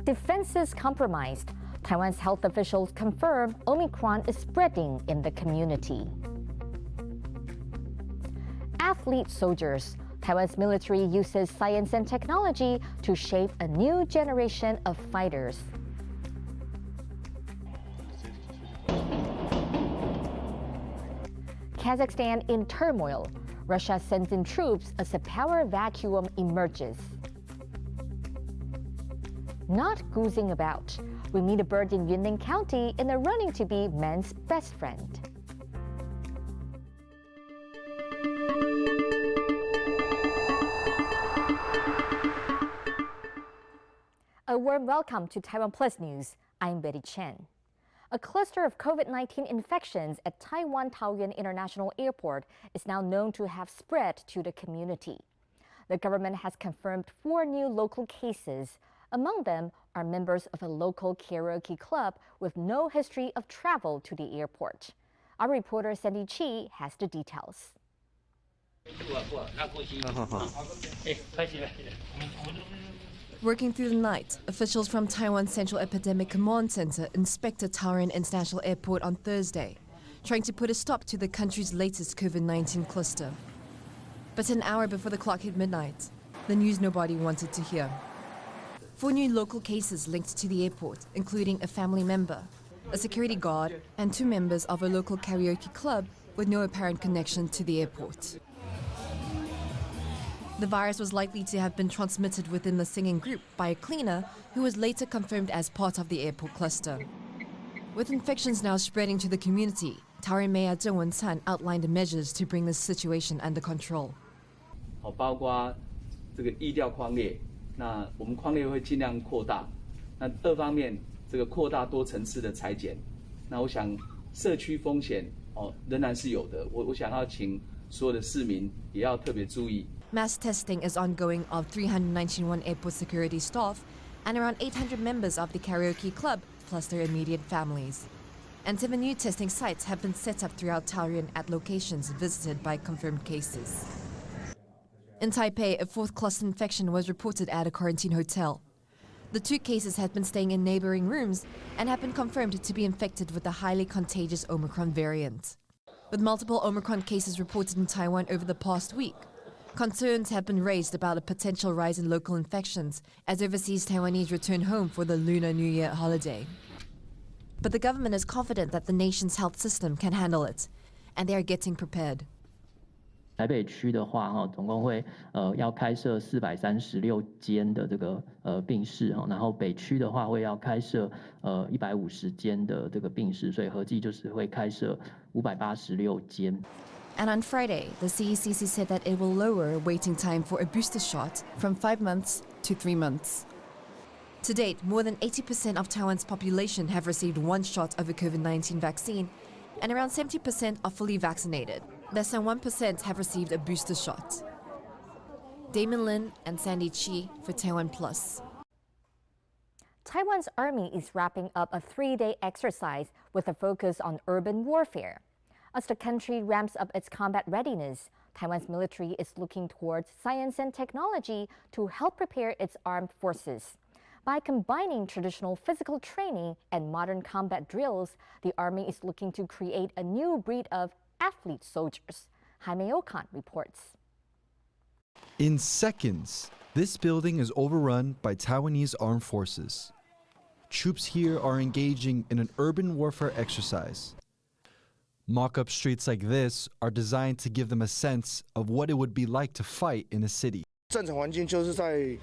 Defenses compromised. Taiwan's health officials confirm Omicron is spreading in the community. Athlete soldiers. Taiwan's military uses science and technology to shape a new generation of fighters. Kazakhstan in turmoil. Russia sends in troops as a power vacuum emerges. Not goosing about. We meet a bird in Yunnan County in the running to be man's best friend. A warm welcome to TaiwanPlus News. I'm Betty Chen. A cluster of COVID-19 infections at Taiwan Taoyuan International Airport is now known to have spread to the community. The government has confirmed 4 new local cases. Among them are members of a local karaoke club with no history of travel to the airport. Our reporter Sandy Chi has the details. Working through the night, officials from Taiwan's Central Epidemic Command Center inspected Taoyuan International Airport on Thursday, trying to put a stop to the country's latest COVID-19 cluster. But an hour before the clock hit midnight, the news nobody wanted to hear. 4 new local cases linked to the airport, including a family member, a security guard, and 2 members of a local karaoke club with no apparent connection to the airport. The virus was likely to have been transmitted within the singing group by a cleaner who was later confirmed as part of the airport cluster. With infections now spreading to the community, Taoyuan Mayor Chen outlined the measures to bring this situation under control. 包括这个疫调框列，那我们框列会尽量扩大。那2方面，这个扩大多层次的采检。那我想社区风险仍然是有的。我想要请所有的市民也要特别注意。 Mass testing is ongoing of 391 airport security staff and around 800 members of the karaoke club, plus their immediate families. And 7 new testing sites have been set up throughout Taoyuan at locations visited by confirmed cases. In Taipei, a 4th cluster infection was reported at a quarantine hotel. The 2 cases had been staying in neighboring rooms and have been confirmed to be infected with the highly contagious Omicron variant. With multiple Omicron cases reported in Taiwan over the past week, concerns have been raised about a potential rise in local infections as overseas Taiwanese return home for the Lunar New Year holiday. But the government is confident that the nation's health system can handle it, and they are getting prepared. 台北区的话，总共会要开设436间的这个病室，然后北区的话会要开设150间的这个病室，所以合计就是会开设586间。 And on Friday, the CECC said that it will lower waiting time for a booster shot from 5 months to 3 months. To date, more than 80% of Taiwan's population have received 1 shot of a COVID-19 vaccine, and around 70% are fully vaccinated. Less than 1% have received a booster shot. Damon Lin and Sandy Chi for TaiwanPlus. Taiwan's army is wrapping up a 3-day exercise with a focus on urban warfare. As the country ramps up its combat readiness, Taiwan's military is looking towards science and technology to help prepare its armed forces. By combining traditional physical training and modern combat drills, the army is looking to create a new breed of athlete soldiers. Jaime Okan reports. In seconds, this building is overrun by Taiwanese armed forces. Troops here are engaging in an urban warfare exercise. Mock-up streets like this are designed to give them a sense of what it would be like to fight in a city. 战场环境就是在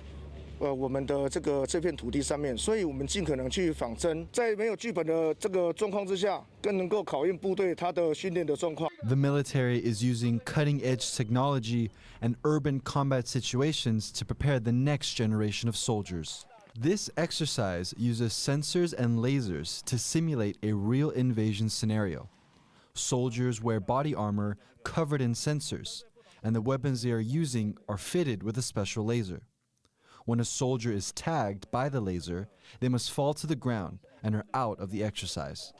我们的这片土地上面，所以我们尽可能去仿真，在没有剧本的这个状况之下，更能够考验部队他的训练的状况。The military is using cutting-edge technology and urban combat situations to prepare the next generation of soldiers. This exercise uses sensors and lasers to simulate a real invasion scenario. Soldiers wear body armor covered in sensors, and the weapons they are using are fitted with a special laser. When a soldier is tagged by the laser, they must fall to the ground and are out of the exercise.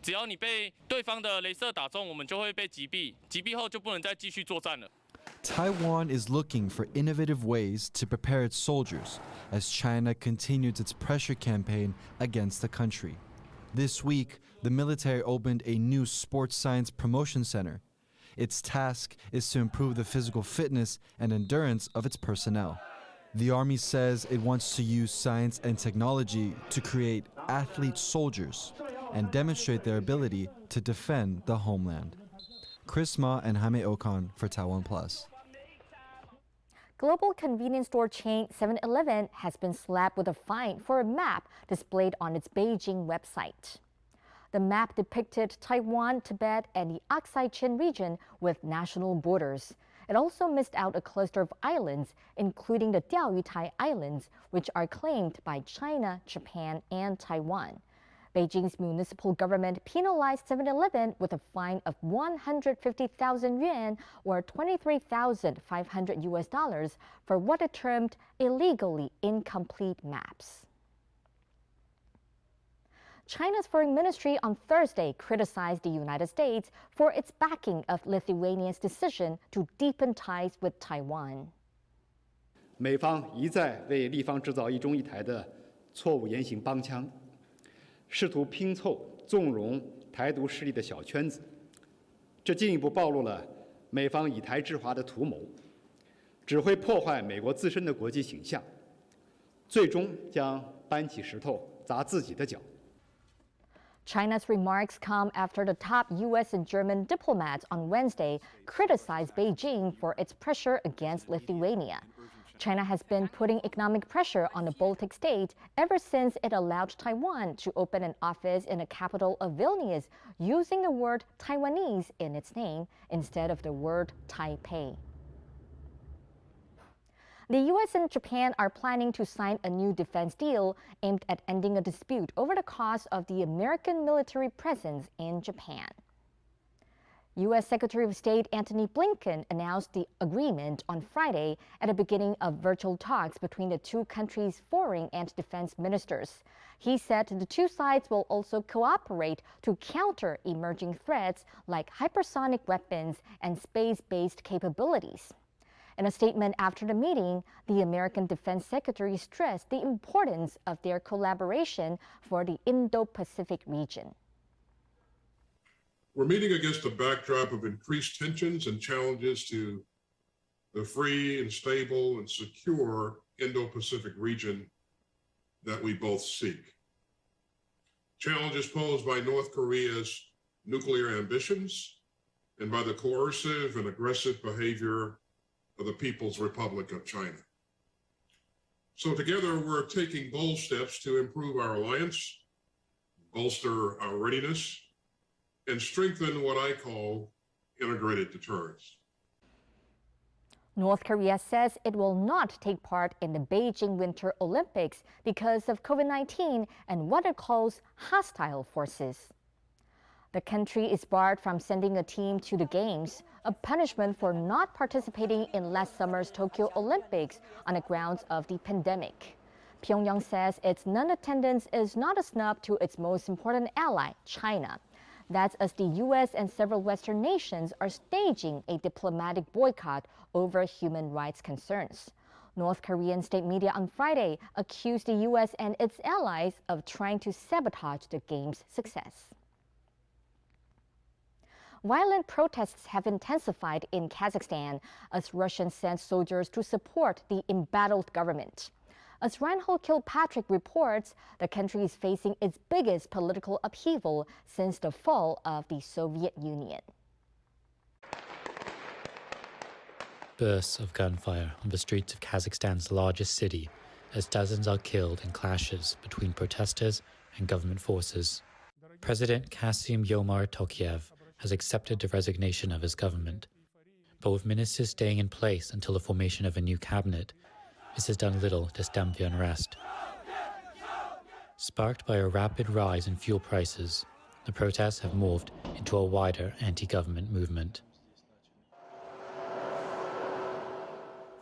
只要你被对方的雷射打中，我们就会被击毙，击毙后就不能再继续作战了。Taiwan is looking for innovative ways to prepare its soldiers as China continues its pressure campaign against the country. This week, the military opened a new sports science promotion center. Its task is to improve the physical fitness and endurance of its personnel. The Army says it wants to use science and technology to create athlete soldiers and demonstrate their ability to defend the homeland. Chris Ma and Jaime Okan for TaiwanPlus. Global convenience store chain 7-Eleven has been slapped with a fine for a map displayed on its Beijing website. The map depicted Taiwan, Tibet, and the Aksai Chin region with national borders. It also missed out a cluster of islands, including the Diaoyutai Islands, which are claimed by China, Japan, and Taiwan. Beijing's municipal government penalized 7-Eleven with a fine of 150,000 yuan or $23,500 for what it termed illegally incomplete maps. China's foreign ministry on Thursday criticized the United States for its backing of Lithuania's decision to deepen ties with Taiwan. 美方一再为立方制造一中一台的错误言行帮腔，试图拼凑纵容台独势力的小圈子，这进一步暴露了美方以台制华的图谋，只会破坏美国自身的国际形象，最终将搬起石头砸自己的脚。 China's remarks come after the top U.S. and German diplomats on Wednesday criticized Beijing for its pressure against Lithuania. China has been putting economic pressure on the Baltic state ever since it allowed Taiwan to open an office in the capital of Vilnius using the word Taiwanese in its name instead of the word Taipei. The U.S. and Japan are planning to sign a new defense deal aimed at ending a dispute over the cost of the American military presence in Japan. U.S. Secretary of State Antony Blinken announced the agreement on Friday at the beginning of virtual talks between the two countries' foreign and defense ministers. He said the two sides will also cooperate to counter emerging threats like hypersonic weapons and space-based capabilities. In a statement after the meeting, the American Defense Secretary stressed the importance of their collaboration for the Indo-Pacific region. We're meeting against a backdrop of increased tensions and challenges to the free and stable and secure Indo-Pacific region that we both seek. Challenges posed by North Korea's nuclear ambitions and by the coercive and aggressive behavior of the People's Republic of China. So together, we're taking bold steps to improve our alliance, bolster our readiness, and strengthen what I call integrated deterrence. North Korea says it will not take part in the Beijing Winter Olympics because of COVID-19 and what it calls hostile forces. The country is barred from sending a team to the Games, a punishment for not participating in last summer's Tokyo Olympics on the grounds of the pandemic. Pyongyang says its non-attendance is not a snub to its most important ally, China. That's as the U.S. and several Western nations are staging a diplomatic boycott over human rights concerns. North Korean state media on Friday accused the U.S. and its allies of trying to sabotage the Games' success. Violent protests have intensified in Kazakhstan as Russia sent soldiers to support the embattled government. As Reinhold Kilpatrick reports, the country is facing its biggest political upheaval since the fall of the Soviet Union. Bursts of gunfire on the streets of Kazakhstan's largest city as dozens are killed in clashes between protesters and government forces. President Kassym-Jomart Tokayev has accepted the resignation of his government. But with ministers staying in place until the formation of a new cabinet, this has done little to stem the unrest. Sparked by a rapid rise in fuel prices, the protests have morphed into a wider anti-government movement.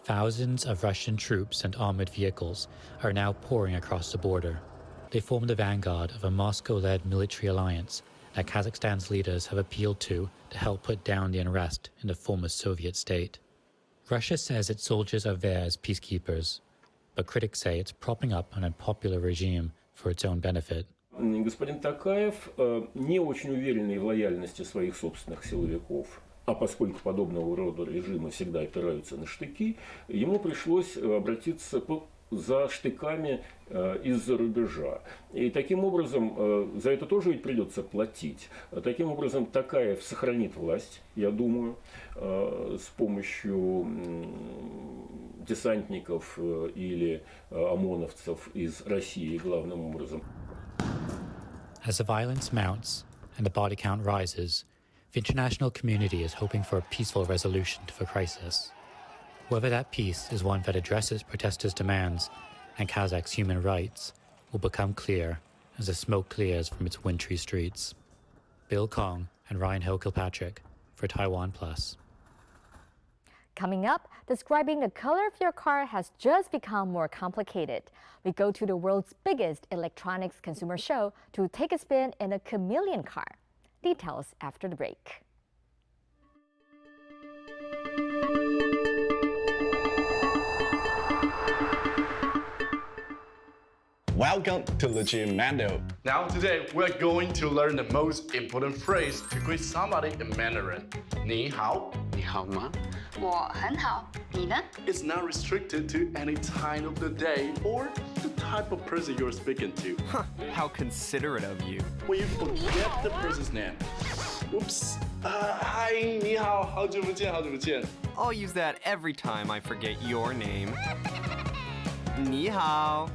Thousands of Russian troops and armored vehicles are now pouring across the border. They form the vanguard of a Moscow-led military alliance that Kazakhstan's leaders have appealed to help put down the unrest in the former Soviet state. Russia says its soldiers are there as peacekeepers, but critics say it's propping up an unpopular regime for its own benefit. Господин Токаев не очень уверенный в лояльности своих собственных силовиков, а поскольку подобного рода режимы всегда опираются на штыки, ему пришлось обратиться за штыками из-за рубежа. И таким образом, за это тоже ведь придется платить. Таким образом, Токаев сохранит власть, я думаю, с помощью десантников или ОМОНовцев из России главным образом. As the violence mounts and the body count rises, the international community is hoping for a peaceful resolution to the crisis. Whether that peace is one that addresses protesters' demands and Kazakhs' human rights will become clear as the smoke clears from its wintry streets. Bill Kong and Ryan Hill-Kilpatrick for TaiwanPlus. Coming up, describing the color of your car has just become more complicated. We go to the world's biggest electronics consumer show to take a spin in a Chameleon car. Details after the break. Welcome to Legislator. Now today we're going to learn the most important phrase to greet somebody in Mandarin. 你好,你好吗?我很好,你呢? It's not restricted to any time of the day or the type of person you're speaking to. Huh, how considerate of you. When you forget the person's name. Oops. Hi, 你好,好久不见, I'll use that every time I forget your name. 你好.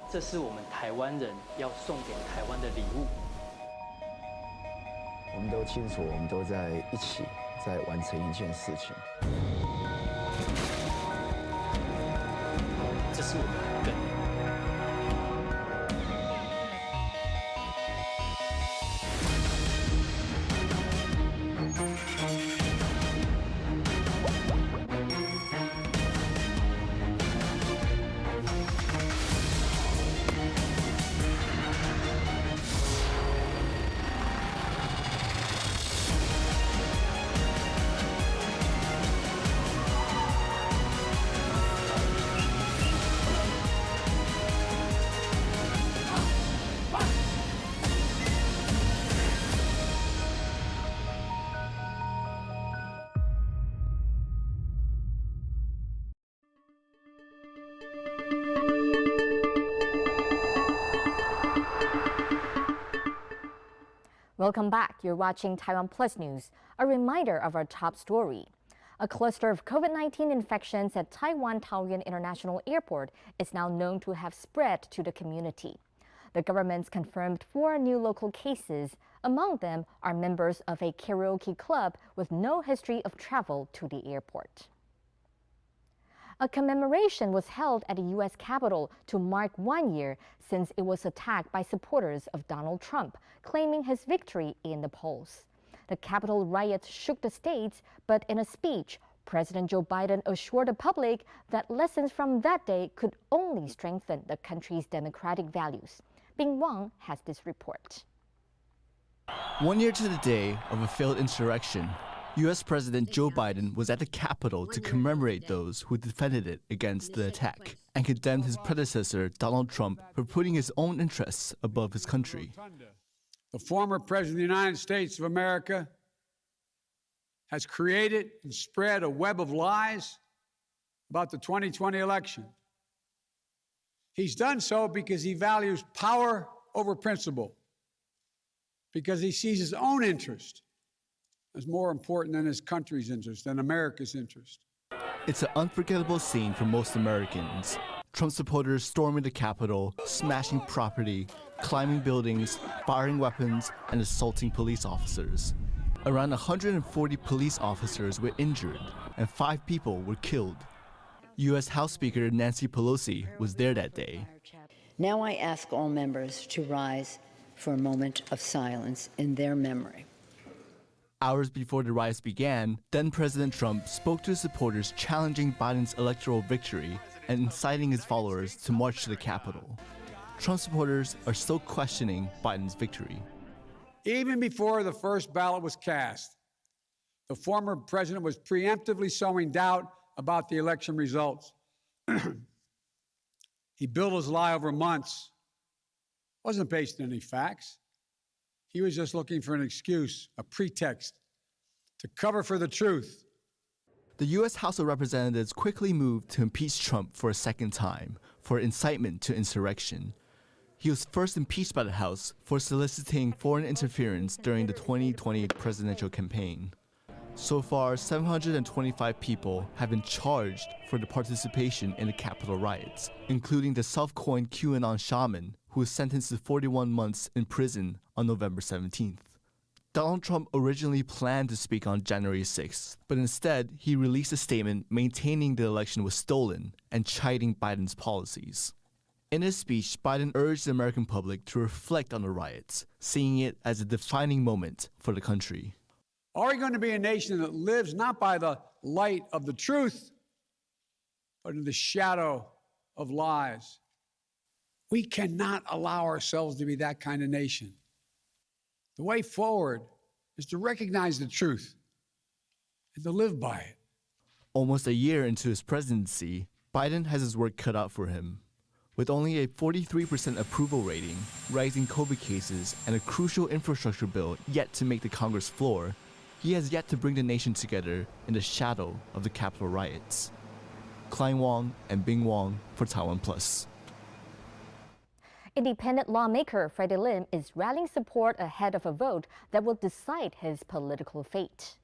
这是我们台湾人要送给台湾的礼物。我们都清楚，我们都在一起，在完成一件事情。这是我们的根。 Welcome back. You're watching TaiwanPlus News. A reminder of our top story. A cluster of COVID-19 infections at Taiwan Taoyuan International Airport is now known to have spread to the community. The government's confirmed 4 new local cases. Among them are members of a karaoke club with no history of travel to the airport. A commemoration was held at the U.S. Capitol to mark 1 year since it was attacked by supporters of Donald Trump, claiming his victory in the polls. The Capitol riot shook the states, but in a speech, President Joe Biden assured the public that lessons from that day could only strengthen the country's democratic values. Bing Wang has this report. 1 year to the day of a failed insurrection, U.S. President Joe Biden was at the Capitol to commemorate those who defended it against the attack and condemned his predecessor, Donald Trump, for putting his own interests above his country. The former President of the United States of America has created and spread a web of lies about the 2020 election. He's done so because he values power over principle, because he sees his own interest as more important than his country's interest and America's interest. It's an unforgettable scene for most Americans. Trump supporters storming the Capitol, smashing property, climbing buildings, firing weapons, and assaulting police officers. Around 140 police officers were injured, and 5 people were killed. U.S. House Speaker Nancy Pelosi was there that day. Now I ask all members to rise for a moment of silence in their memory. Hours before the riots began, then President Trump spoke to his supporters challenging Biden's electoral victory and inciting his followers to march to the Capitol. Trump supporters are still questioning Biden's victory. Even before the first ballot was cast, the former president was preemptively sowing doubt about the election results. He built his lie over months. It wasn't based on any facts. He was just looking for an excuse, a pretext, to cover for the truth. The U.S. House of Representatives quickly moved to impeach Trump for a second time for incitement to insurrection. He was first impeached by the House for soliciting foreign interference during the 2020 presidential campaign. So far, 725 people have been charged for the participation in the Capitol riots, including the self-coined QAnon shaman who was sentenced to 41 months in prison on November 17th. Donald Trump originally planned to speak on January 6th, but instead he released a statement maintaining the election was stolen and chiding Biden's policies. In his speech, Biden urged the American public to reflect on the riots, seeing it as a defining moment for the country. Are we going to be a nation that lives not by the light of the truth, but in the shadow of lies? We cannot allow ourselves to be that kind of nation. The way forward is to recognize the truth and to live by it. Almost a year into his presidency, Biden has his work cut out for him. With only a 43% approval rating, rising COVID cases, and a crucial infrastructure bill yet to make the Congress floor, he has yet to bring the nation together in the shadow of the Capitol riots. Klein Wong and Bing Wong for TaiwanPlus. Independent lawmaker Freddie Lim is rallying support ahead of a vote that will decide his political fate.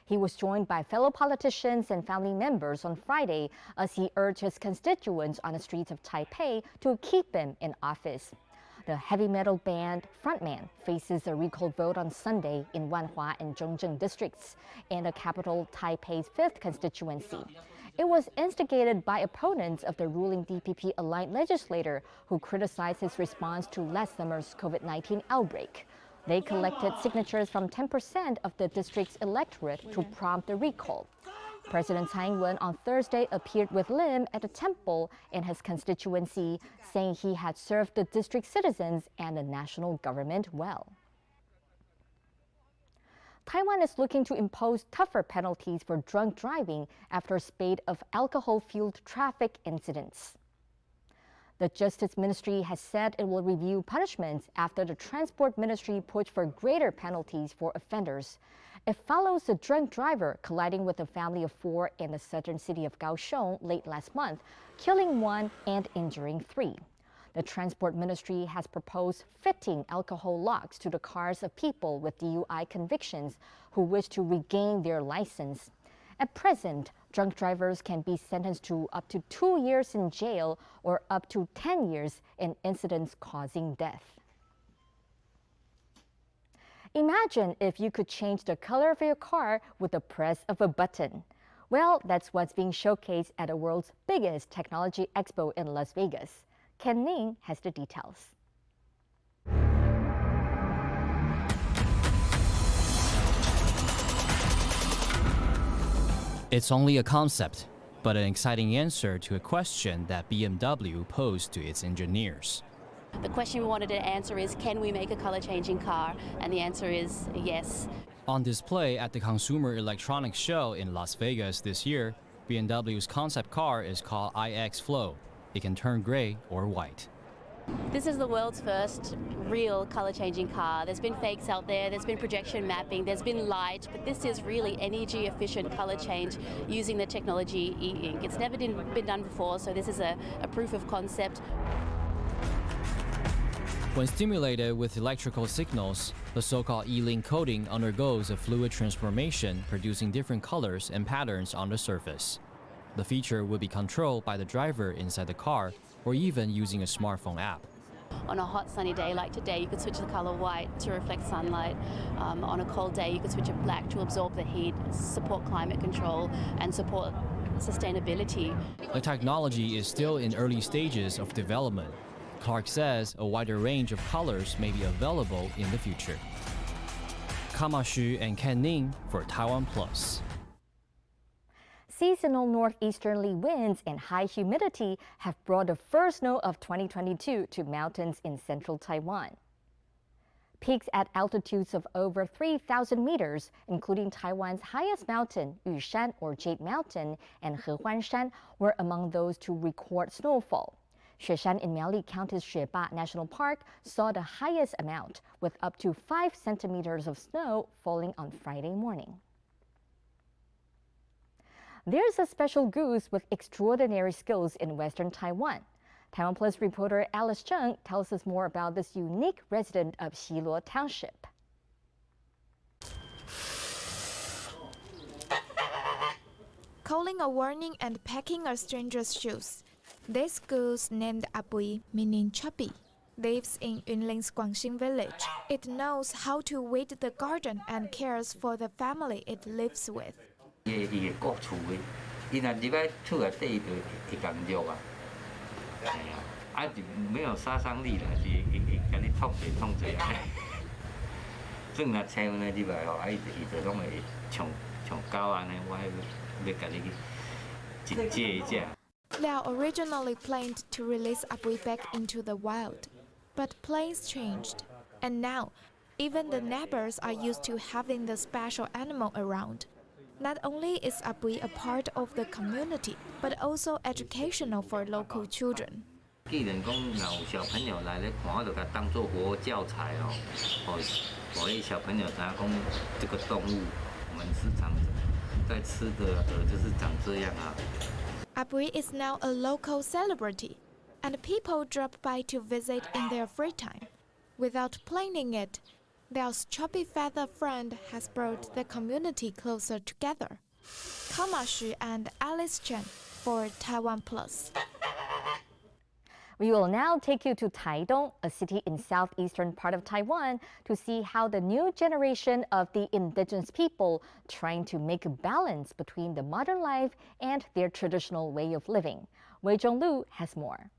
He was joined by fellow politicians and family members on Friday as he urged his constituents on the streets of Taipei to keep him in office. The heavy metal band frontman faces a recall vote on Sunday in Wanhua and Zhongzheng districts in the capital Taipei's 5th constituency. It was instigated by opponents of the ruling DPP-aligned legislator who criticized his response to last summer's COVID-19 outbreak. They collected signatures from 10% of the district's electorate to prompt the recall. President Tsai Ing-wen on Thursday appeared with Lim at a temple in his constituency, saying he had served the district citizens and the national government well. Taiwan is looking to impose tougher penalties for drunk driving after a spate of alcohol-fueled traffic incidents. The Justice Ministry has said it will review punishments after the Transport Ministry pushed for greater penalties for offenders. It follows a drunk driver colliding with a family of 4 in the southern city of Kaohsiung late last month, killing 1 and injuring 3. The Transport Ministry has proposed fitting alcohol locks to the cars of people with DUI convictions who wish to regain their license. At present, drunk drivers can be sentenced to up to 2 years in jail or up to 10 years in incidents causing death. Imagine if you could change the color of your car with the press of a button. Well, that's what's being showcased at the world's biggest technology expo in Las Vegas. Ken Ning has the details. It's only a concept, but an exciting answer to a question that BMW posed to its engineers. The question we wanted to answer is, can we make a color-changing car? And the answer is yes. On display at the Consumer Electronics Show in Las Vegas this year, BMW's concept car is called iX Flow. It can turn gray or white. This is the world's first real color-changing car. There's been fakes out there, there's been projection mapping, there's been light, but this is really energy-efficient color change using the technology e-ink. It's never been done before, so this is a proof of concept. When stimulated with electrical signals, the so-called E-Link coating undergoes a fluid transformation, producing different colors and patterns on the surface. The feature will be controlled by the driver inside the car or even using a smartphone app. On a hot sunny day like today, you could switch the color white to reflect sunlight. On a cold day, you could switch it black to absorb the heat, support climate control, and support sustainability. The technology is still in early stages of development. Clark says a wider range of colors may be available in the future. Kama Xu and Ken Ning for TaiwanPlus. seasonal northeasterly winds and high humidity have brought the first snow of 2022 to mountains in central Taiwan. Peaks at altitudes of over 3,000 meters, including Taiwan's highest mountain, Yushan or Jade Mountain, and Hehuanshan, were among those to record snowfall. Xueshan in Miaoli County's Xueba National Park saw the highest amount, with up to 5 centimeters of snow falling on Friday morning. There's a special goose with extraordinary skills in western Taiwan. TaiwanPlus reporter Alice Chen tells us more about this unique resident of Xiluo Township. Calling a warning and pecking a stranger's shoes. This goose, named Abui, meaning chubby, lives in Yunlin's Guangxing village. It knows how to weed the garden and cares for the family it lives with. They are originally planned to release Abui back into the wild, but plans changed, and now even the neighbors are used to having the special animal around. Not only is Abui a part of the community, but also educational for local children. Abui is now a local celebrity, and people drop by to visit in their free time. Without planning it, their chubby feather friend has brought the community closer together. Kama Xu and Alice Chen for TaiwanPlus. We will now take you to Taidong, a city in southeastern part of Taiwan, to see how the new generation of the indigenous people trying to make a balance between the modern life and their traditional way of living. Wei Zhonglu has more.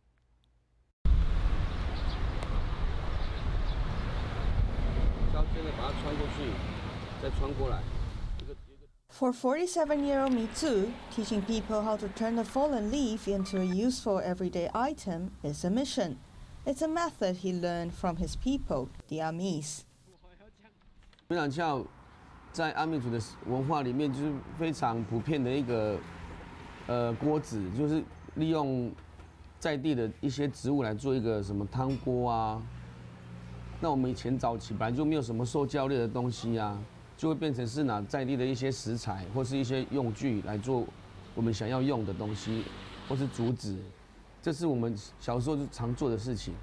For 47-year-old Mi Zhu, teaching people how to turn a fallen leaf into a useful everyday item is a mission. It's a method he learned from his people, the Amis. 非常像在阿美族的文化里面，就是非常普遍的一个锅子，就是利用在地的一些植物来做一个什么汤锅啊。那我们以前早期本来就没有什么受教类的东西啊。 就会变成是拿在地的一些食材或是一些用具来做我们想要用的东西，或是竹子，这是我们小时候就常做的事情。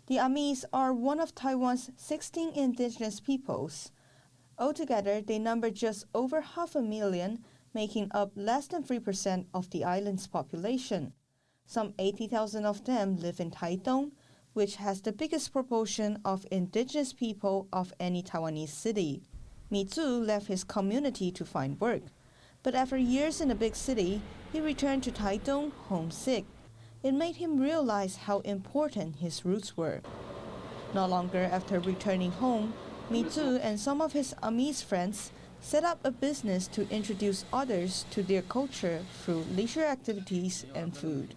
The Amis are one of Taiwan's 16 indigenous peoples. Altogether, they number just over 500,000, making up less than 3% of the island's population. Some 80,000 of them live in Taidong, which has the biggest proportion of indigenous people of any Taiwanese city. Mi Zhu left his community to find work, but after years in a big city, he returned to Taidong homesick. It made him realize how important his roots were. Not longer after returning home, Mi Zhu and some of his Amis friends set up a business to introduce others to their culture through leisure activities and food.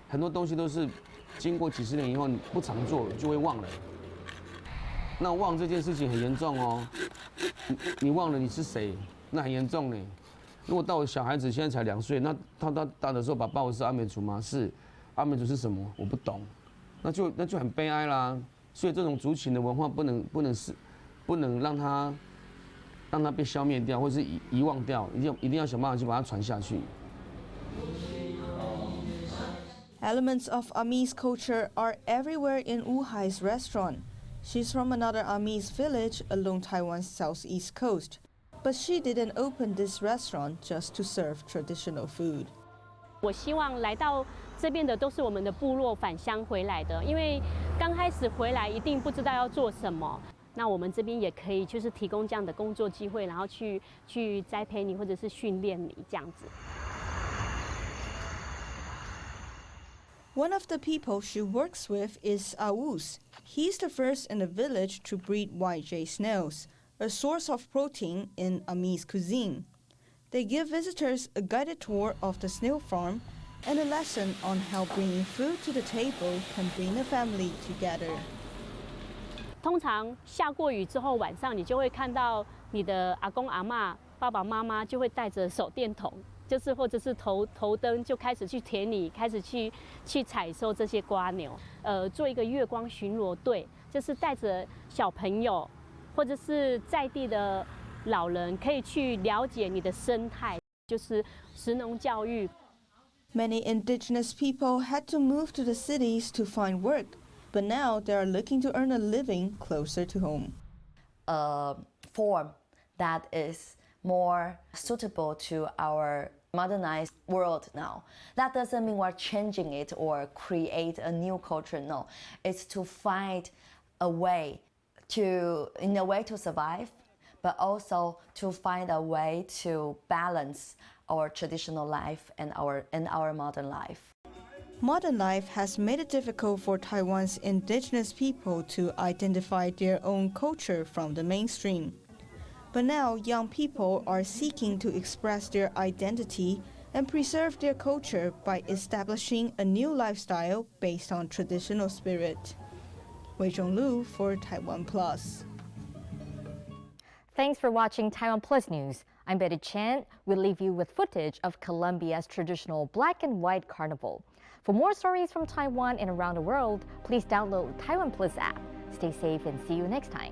很多东西都是经过几十年以后，你不常做就会忘了。那忘这件事情很严重哦，你忘了你是谁，那很严重呢。如果到我小孩子现在才2岁，那他大的时候，爸爸我是阿美族吗？是，阿美族是什么？我不懂，那就很悲哀啦。所以这种族群的文化不能让它被消灭掉，或是遗忘掉，一定要想办法去把它传下去。 Elements of Amis culture are everywhere in Wuhai's restaurant. She's from another Amis village along Taiwan's southeast coast, but she didn't open this restaurant just to serve traditional food. 我希望来到这边的都是我们的部落返乡回来的，因为刚开始回来一定不知道要做什么。那我们这边也可以就是提供这样的工作机会，然后去栽培你或者是训练你这样子。 One of the people she works with is Awus. He's the first in the village to breed white jay snails, a source of protein in Amis cuisine. They give visitors a guided tour of the snail farm and a lesson on how bringing food to the table can bring a family together. 通常下过雨之后，晚上你就会看到你的阿公阿嬷、爸爸妈妈就会带着手电筒，就是或者是头灯，就开始去田里，开始去采收这些瓜牛。做一个月光巡逻队，就是带着小朋友或者是在地的老人，可以去了解你的生态，就是食农教育。Many indigenous people had to move to the cities to find work, but now they are looking to earn a living closer to home. A form that is more suitable to our modernized world now. That doesn't mean we're changing it or create a new culture. No, it's to find a way to survive, but also to find a way to balance our traditional life and our modern life. Modern life has made it difficult for Taiwan's indigenous people to identify their own culture from the mainstream. But now young people are seeking to express their identity and preserve their culture by establishing a new lifestyle based on traditional spirit. Wei Zhonglu for TaiwanPlus. Thanks for watching TaiwanPlus News. I'm Betty Chen. We'll leave you with footage of Colombia's traditional black and white carnival. For more stories from Taiwan and around the world, please download TaiwanPlus app. Stay safe and see you next time.